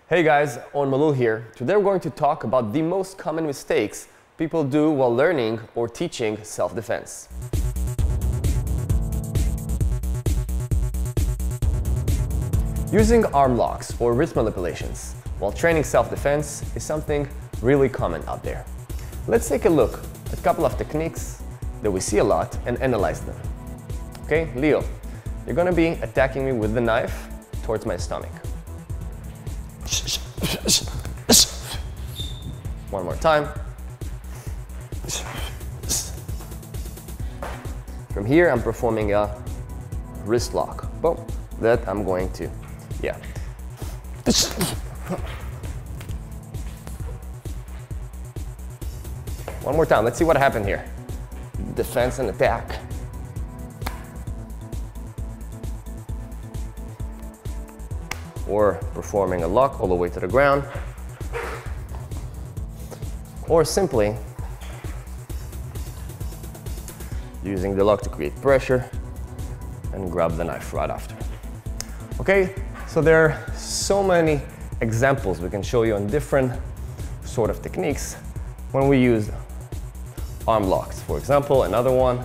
Hey guys, Owen Malul here. Today we're going to talk about the most common mistakes people do while learning or teaching self-defense. Using arm locks or wrist manipulations while training self-defense is something really common out there. Let's take a look at a couple of techniques that we see a lot and analyze them. Okay, Leo, you're going to be attacking me with the knife towards my stomach. One more time. From here, I'm performing a wrist lock. Boom. That I'm going to, yeah. One more time. Let's see what happened here. Defense and attack. Or performing a lock all the way to the ground. Or simply using the lock to create pressure and grab the knife right after. Okay, so there are so many examples we can show you on different sort of techniques when we use arm locks. For example, another one.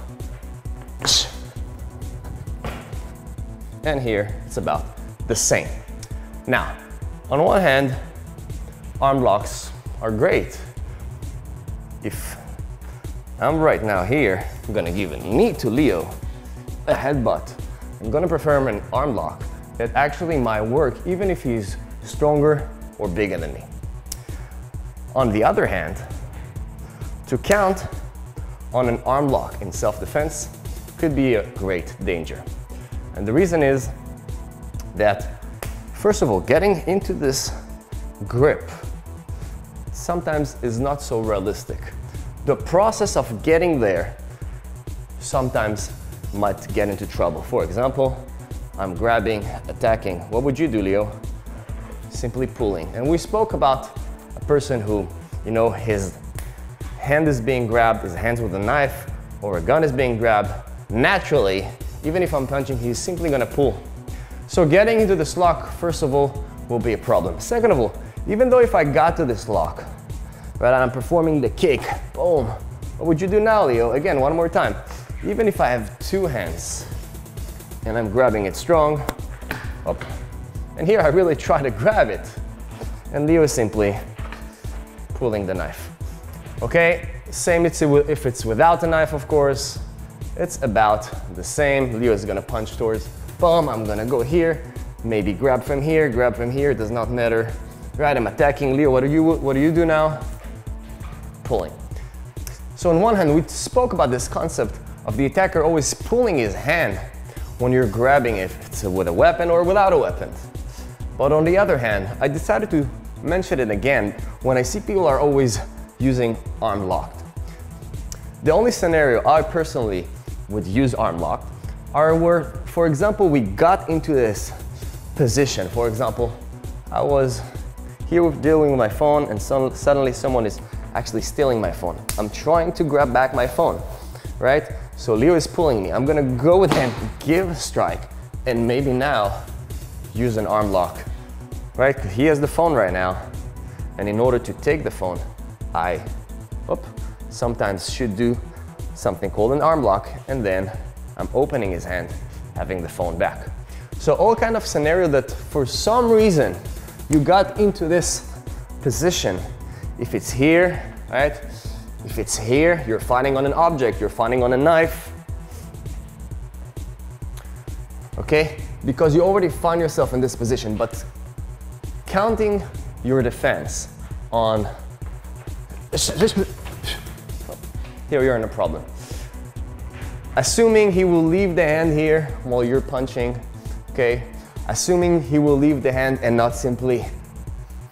And here it's about the same. Now, on one hand, arm locks are great. If I'm right now here, I'm gonna give a knee to Leo, a headbutt. I'm gonna perform an arm lock that actually might work even if he's stronger or bigger than me. On the other hand, to count on an arm lock in self-defense could be a great danger. And the reason is that, first of all, getting into this grip sometimes is not so realistic. The process of getting there sometimes might get into trouble. For example, I'm grabbing, attacking. What would you do, Leo? Simply pulling. And we spoke about a person who, you know, his hand is being grabbed, his hands with a knife or a gun is being grabbed. Naturally, even if I'm punching, he's simply gonna pull. So getting into this lock, first of all, will be a problem. Second of all, even though if I got to this lock, right, I'm performing the kick, boom. What would you do now, Leo? Again, one more time. Even if I have two hands and I'm grabbing it strong, up. And here I really try to grab it. And Leo is simply pulling the knife. Okay, same if it's without a knife, of course. It's about the same. Leo is gonna punch towards, boom, I'm gonna go here, maybe grab from here, it does not matter. Right, I'm attacking. Leo, what do you do now? Pulling. So on one hand, we spoke about this concept of the attacker always pulling his hand when you're grabbing it, if it's with a weapon or without a weapon. But on the other hand, I decided to mention it again when I see people are always using arm locked. The only scenario I personally would use arm locked are where, for example, we got into this position. For example, I was here dealing with my phone and suddenly someone is actually stealing my phone. I'm trying to grab back my phone, right? So Leo is pulling me. I'm gonna go with him, give a strike, and maybe now use an arm lock, right? He has the phone right now, and in order to take the phone, I sometimes should do something called an arm lock, and then I'm opening his hand, having the phone back. So all kind of scenario that for some reason you got into this position. If it's here, right? If it's here, you're fighting on an object, you're fighting on a knife. Okay? Because you already find yourself in this position, but counting your defense on here you're in a problem. Assuming he will leave the hand here while you're punching, okay? Assuming he will leave the hand and not simply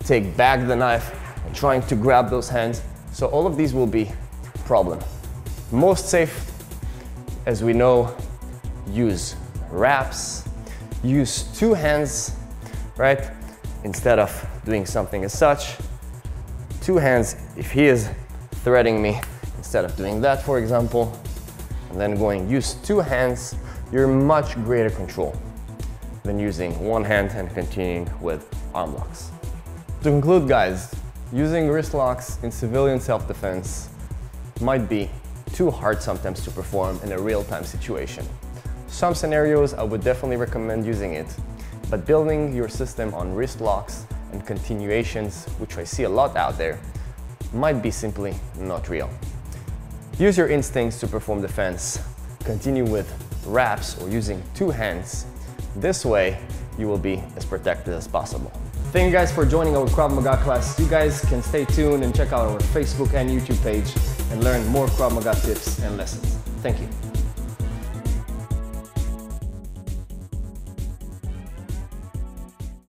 take back the knife and trying to grab those hands. So all of these will be a problem. Most safe, as we know, use wraps, use two hands, right? Instead of doing something as such, two hands if he is threatening me, instead of doing that, for example, and then going use two hands, you're much greater control than using one hand and continuing with arm locks. To conclude, guys, using wrist locks in civilian self-defense might be too hard sometimes to perform in a real-time situation. Some scenarios I would definitely recommend using it, but building your system on wrist locks and continuations, which I see a lot out there, might be simply not real. Use your instincts to perform defense. Continue with wraps or using two hands. This way, you will be as protected as possible. Thank you guys for joining our Krav Maga class. You guys can stay tuned and check out our Facebook and YouTube page and learn more Krav Maga tips and lessons. Thank you.